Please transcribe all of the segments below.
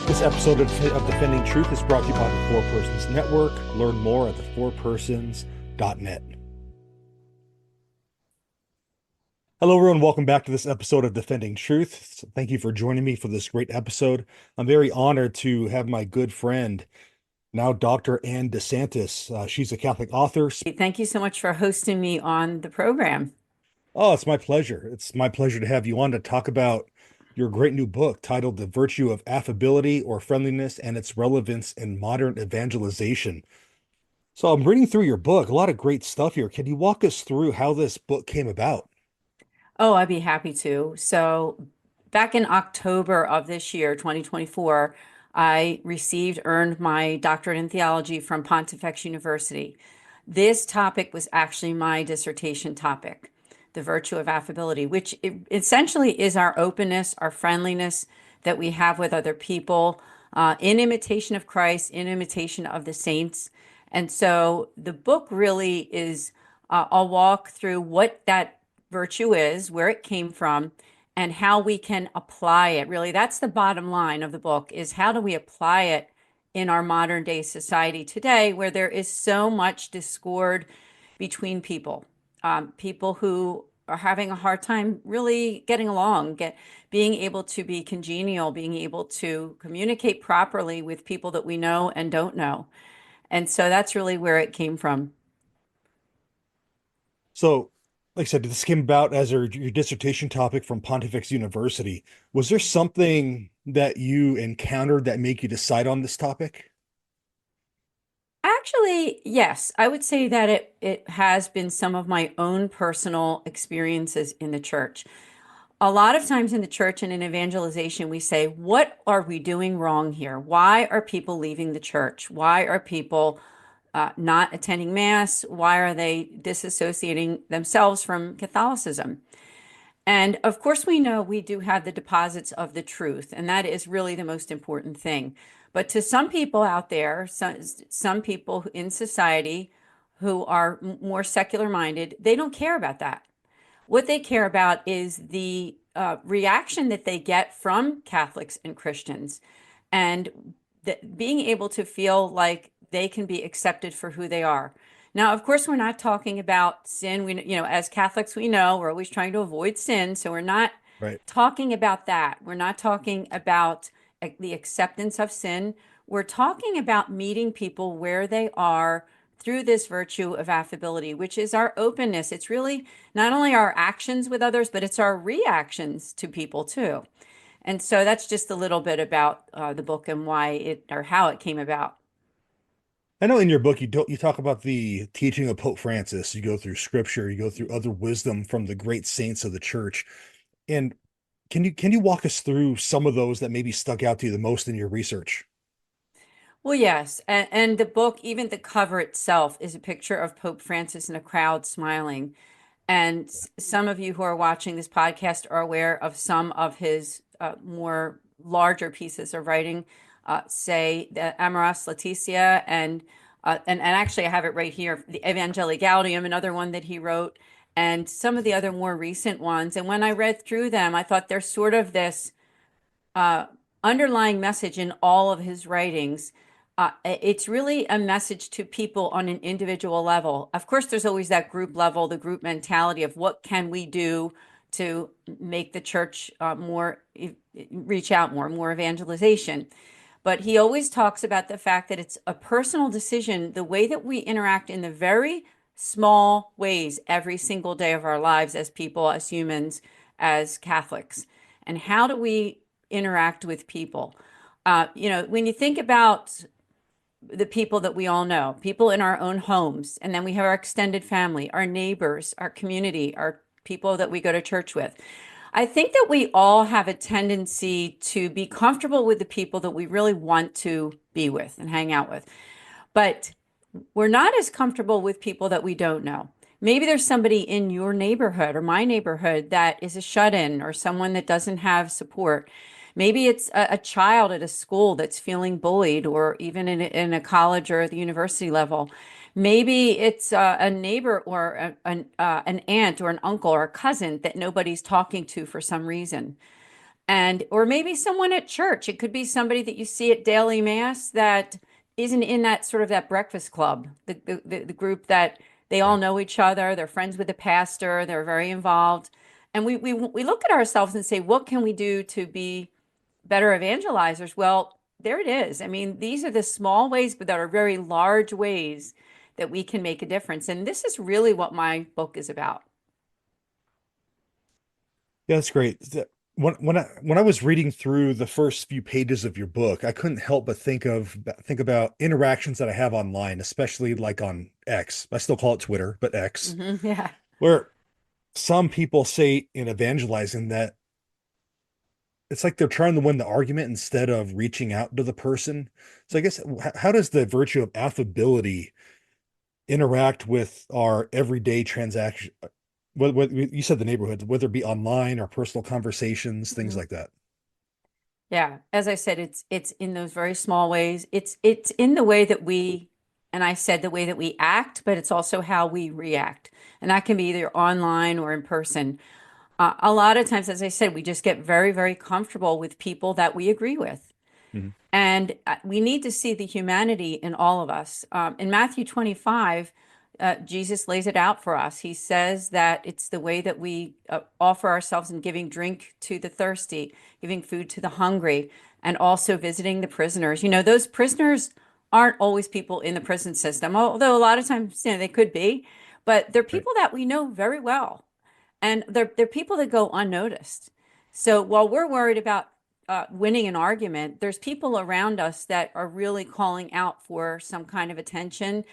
This episode of Defending Truth is brought to you by the Four Persons Network. Learn more at thefourpersons.net. Hello, everyone. Welcome back to this episode of Defending Truth. Thank you for joining me for this great episode. I'm very honored to have my good friend, now Dr. Ann Desantis. She's a Catholic author. Thank you so much for hosting me on the program. Oh, it's my pleasure. It's my pleasure to have you on to talk about your great new book titled The Virtue of Affability or Friendliness and Its Relevance in Modern Evangelization. So I'm reading through your book, a lot of great stuff here. Can you walk us through how this book came about? Oh, I'd be happy to. So, back in October of this year, 2024, I earned my doctorate in theology from Pontifex University. This topic was actually my dissertation topic, the virtue of affability, which essentially is our openness, our friendliness that we have with other people, in imitation of Christ, in imitation of the saints. And so the book really is, I'll walk through what that virtue is, where it came from, and how we can apply it. Really, that's the bottom line of the book, is how do we apply it in our modern day society today, where there is so much discord between people, people who are having a hard time really getting along, being able to be congenial, being able to communicate properly with people that we know and don't know. And so that's really where it came from. So, like I said, this came about as your dissertation topic from Pontifex University. Was there something that you encountered that made you decide on this topic? Actually, yes, I would say that it has been some of my own personal experiences in the church. A lot of times in the church and in evangelization, we say, what are we doing wrong here? Why are people leaving the church? Why are people not attending Mass? Why are they disassociating themselves from Catholicism? And of course, we know we do have the deposits of the truth, and that is really the most important thing. But to some people out there, some people in society who are more secular minded, they don't care about that. What they care about is the reaction that they get from Catholics and Christians, and being able to feel like they can be accepted for who they are. Now, of course, we're not talking about sin. As Catholics, we know we're always trying to avoid sin. So we're not Right. talking about that. We're not talking about the acceptance of sin. We're talking about meeting people where they are through this virtue of affability, which is our openness. It's really not only our actions with others, but it's our reactions to people too. And so that's just a little bit about the book and why it, or how it came about. I know in your book you talk about the teaching of Pope Francis. You go through scripture, you go through other wisdom from the great saints of the church. And can you walk us through some of those that maybe stuck out to you the most in your research? Well, yes. And the book, even the cover itself, is a picture of Pope Francis in a crowd smiling. And some of you who are watching this podcast are aware of some of his more larger pieces of writing, say the Amoris Laetitia, and actually I have it right here, the Evangelii Gaudium, another one that he wrote, and some of the other more recent ones. And when I read through them, I thought there's sort of this uh, underlying message in all of his writings. It's really a message to people on an individual level. Of course, there's always that group level, the group mentality of what can we do to make the church reach out more evangelization. But he always talks about the fact that it's a personal decision, the way that we interact in the very small ways every single day of our lives as people, as humans, as Catholics. And how do we interact with people? When you think about the people that we all know, people in our own homes, and then we have our extended family, our neighbors, our community, our people that we go to church with. I think that we all have a tendency to be comfortable with the people that we really want to be with and hang out with. But we're not as comfortable with people that we don't know. Maybe there's somebody in your neighborhood or my neighborhood that is a shut-in or someone that doesn't have support. Maybe it's a child at a school that's feeling bullied, or even in a college or at the university level. Maybe it's a neighbor or an aunt or an uncle or a cousin that nobody's talking to for some reason. And or maybe someone at church. It could be somebody that you see at daily mass that isn't in that sort of that breakfast club, the group that they all Right. know each other, they're friends with the pastor, they're very involved. And we look at ourselves and say, what can we do to be better evangelizers? Well, there it is. I mean, these are the small ways, but that are very large ways that we can make a difference. And this is really what my book is about. Yeah, that's great. When I was reading through the first few pages of your book, I couldn't help but think about interactions that I have online, especially like on X. I still call it Twitter, but X, Yeah. where some people say in evangelizing that it's like they're trying to win the argument instead of reaching out to the person. So I guess how does the virtue of affability interact with our everyday transaction? What you said the neighborhood, whether it be online or personal conversations, things Mhm. like that. Yeah, as I said, it's in those very small ways. It's in the way that we, and I said the way that we act, but it's also how we react. And that can be either online or in person. A lot of times, as I said, we just get very, very comfortable with people that we agree with. Mhm. And we need to see the humanity in all of us. In Matthew 25, Jesus lays it out for us. He says that it's the way that we offer ourselves in giving drink to the thirsty, giving food to the hungry, and also visiting the prisoners. You know, those prisoners aren't always people in the prison system, although a lot of times, they could be, but they're Right. people that we know very well. And they're people that go unnoticed. So while we're worried about winning an argument, there's people around us that are really calling out for some kind of attention.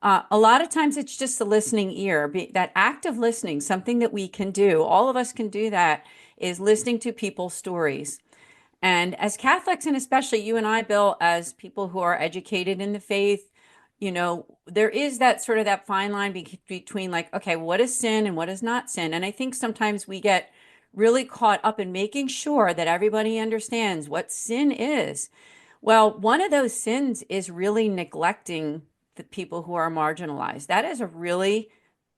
A lot of times it's just the listening ear, that act of listening, something that we can do. All of us can do that, is listening to people's stories. And as Catholics, and especially you and I, Bill, as people who are educated in the faith, there is that sort of that fine line between like, okay, what is sin and what is not sin? And I think sometimes we get really caught up in making sure that everybody understands what sin is. Well, one of those sins is really neglecting the people who are marginalized. That is a really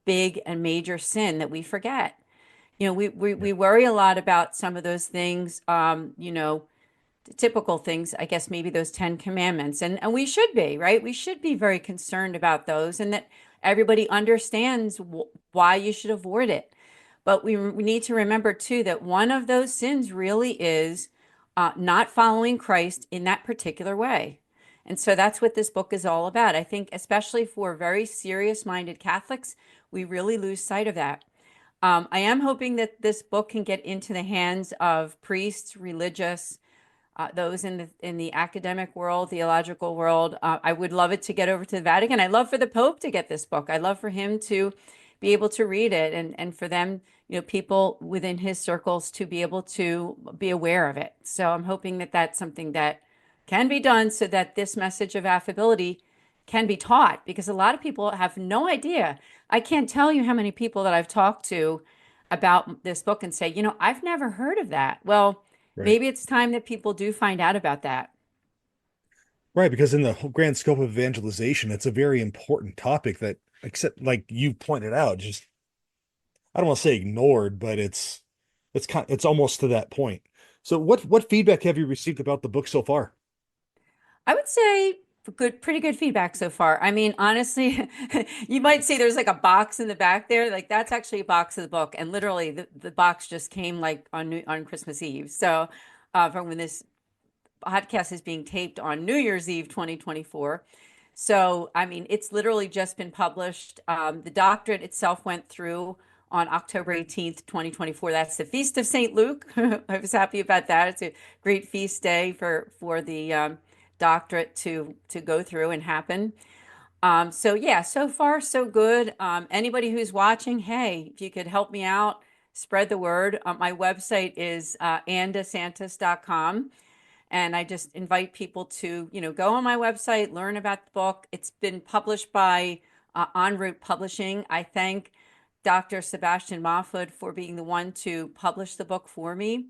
big and major sin that we forget. We Yeah. worry a lot about some of those things, typical things, I guess maybe those 10 commandments. And we should be, right? We should be very concerned about those and that everybody understands why you should avoid it. But we need to remember too that one of those sins really is not following Christ in that particular way. And so that's what this book is all about. I think, especially for very serious minded Catholics, we really lose sight of that. I am hoping that this book can get into the hands of priests, religious, those in the academic world, theological world. I would love it to get over to the Vatican. I'd love for the Pope to get this book. I'd love for him to be able to read it, and for them, people within his circles to be able to be aware of it. So I'm hoping that that's something that can be done so that this message of affability can be taught, because a lot of people have no idea. I can't tell you how many people that I've talked to about this book and say, I've never heard of that. Well, Right. maybe it's time that people do find out about that. Right, because in the whole grand scope of evangelization, it's a very important topic that, except like you pointed out, just I don't want to say ignored, but it's almost to that point. So what feedback have you received about the book so far? I would say pretty good feedback so far. I mean, honestly, you might see there's like a box in the back there. Like that's actually a box of the book. And literally the box just came like on Christmas Eve. So from when this podcast is being taped on New Year's Eve, 2024. So, I mean, it's literally just been published. The doctorate itself went through on October 18th, 2024. That's the Feast of St. Luke. I was happy about that. It's a great feast day for the doctorate to go through and happen. So yeah, so far so good. Anybody who's watching, hey, if you could help me out, spread the word. My website is andesantis.com. And I just invite people to, go on my website, learn about the book. It's been published by En route Publishing. I thank Dr. Sebastian Mahfoud for being the one to publish the book for me.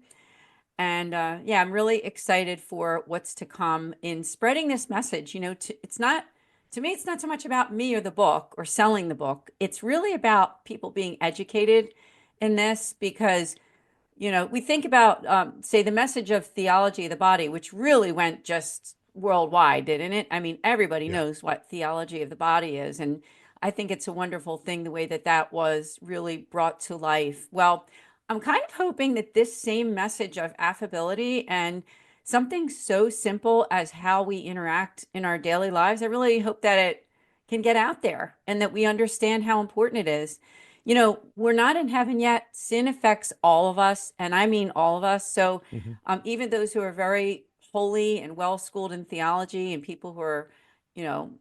And yeah, I'm really excited for what's to come in spreading this message. It's not, to me, it's not so much about me or the book or selling the book. It's really about people being educated in this, because We think about, say, the message of theology of the body, which really went just worldwide, didn't it? I mean, everybody Yeah. knows what theology of the body is. And I think it's a wonderful thing the way that that was really brought to life. Well, I'm kind of hoping that this same message of affability and something so simple as how we interact in our daily lives, I really hope that it can get out there and that we understand how important it is. We're not in heaven yet. Sin affects all of us, and I mean all of us. So, Hmm. even those who are very holy and well schooled in theology, and people who are,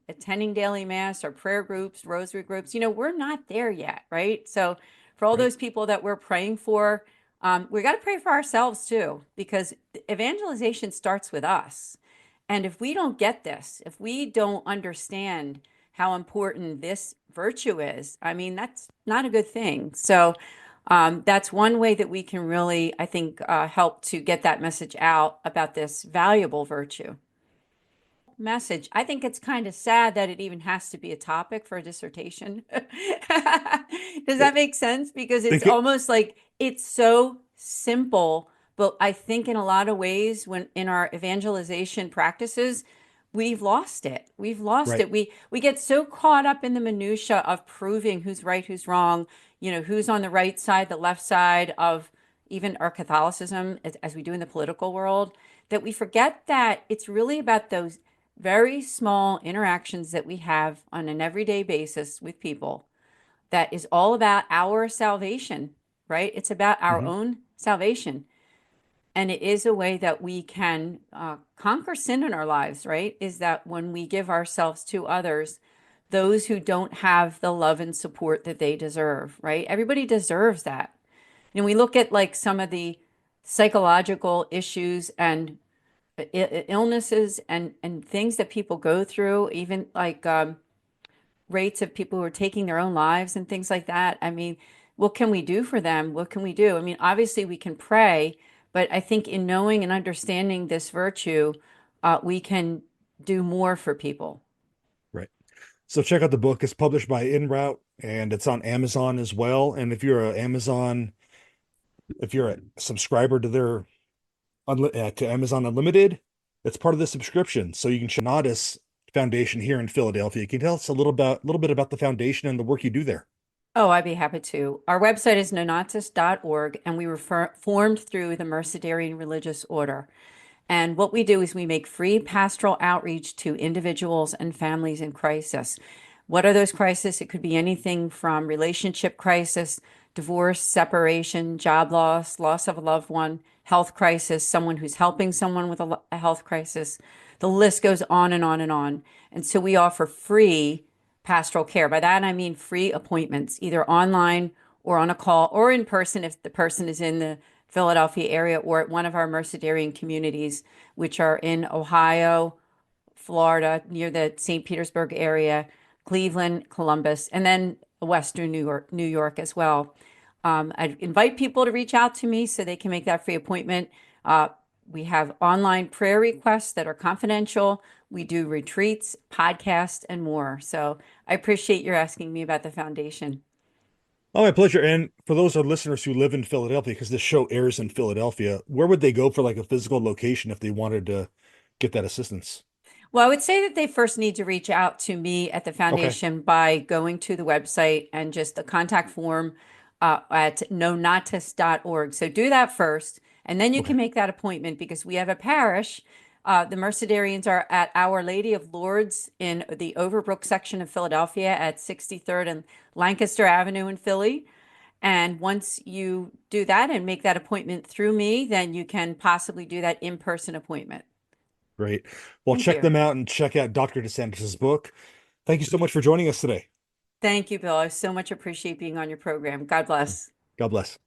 attending daily mass or prayer groups, rosary groups, we're not there yet, right? So, for all Right. those people that we're praying for, we got to pray for ourselves too, because evangelization starts with us. And if we don't get this, if we don't understand how important this virtue is, I mean, that's not a good thing. So that's one way that we can really, I think, help to get that message out about this valuable virtue. Message. I think it's kind of sad that it even has to be a topic for a dissertation. Does Yeah. that make sense? Because it's Think it, almost like it's so simple, but I think in a lot of ways, when in our evangelization practices, we've lost it. We've lost right. it. We get so caught up in the minutia of proving who's right, who's wrong, who's on the right side, the left side of even our Catholicism, as we do in the political world, that we forget that it's really about those very small interactions that we have on an everyday basis with people that is all about our salvation, right? It's about our Hmm. own salvation. And it is a way that we can conquer sin in our lives, right? Is that when we give ourselves to others, those who don't have the love and support that they deserve, right? Everybody deserves that. And we look at like some of the psychological issues and illnesses and things that people go through, even like rates of people who are taking their own lives and things like that. I mean, what can we do for them? What can we do? I mean, obviously we can pray, but I think in knowing and understanding this virtue, we can do more for people. Right. So check out the book. It's published by En Route and it's on Amazon as well. And if you're a subscriber to their to Amazon Unlimited, it's part of the subscription. So you can check Nonnatus Foundation here in Philadelphia. Can you tell us a little bit about the foundation and the work you do there? Oh, I'd be happy to. Our website is nonatus.org, and we were formed through the Mercedarian Religious Order. And what we do is we make free pastoral outreach to individuals and families in crisis. What are those crises? It could be anything from relationship crisis, divorce, separation, job loss, loss of a loved one, health crisis, someone who's helping someone with a health crisis. The list goes on and on and on. And so we offer free pastoral care. By that, I mean free appointments, either online or on a call or in person if the person is in the Philadelphia area or at one of our Mercedarian communities, which are in Ohio, Florida, near the St. Petersburg area, Cleveland, Columbus, and then Western New York as well. I invite people to reach out to me so they can make that free appointment. Uh, we have online prayer requests that are confidential. We do retreats, podcasts, and more. So I appreciate your asking me about the foundation. Oh, my pleasure. And for those of our listeners who live in Philadelphia, because this show airs in Philadelphia, where would they go for like a physical location if they wanted to get that assistance? Well, I would say that they first need to reach out to me at the Okay. foundation by going to the website and just the contact form at nonatus.org. So do that first, and then you Okay. can make that appointment because we have a parish. The Mercedarians are at Our Lady of Lourdes in the Overbrook section of Philadelphia at 63rd and Lancaster Avenue in Philly. And once you do that and make that appointment through me, then you can possibly do that in-person appointment. Great. Well, Thank check you. them out and check out Dr. DeSantis's book. Thank you so much for joining us today. Thank you, Bill. I so much appreciate being on your program. God bless. God bless.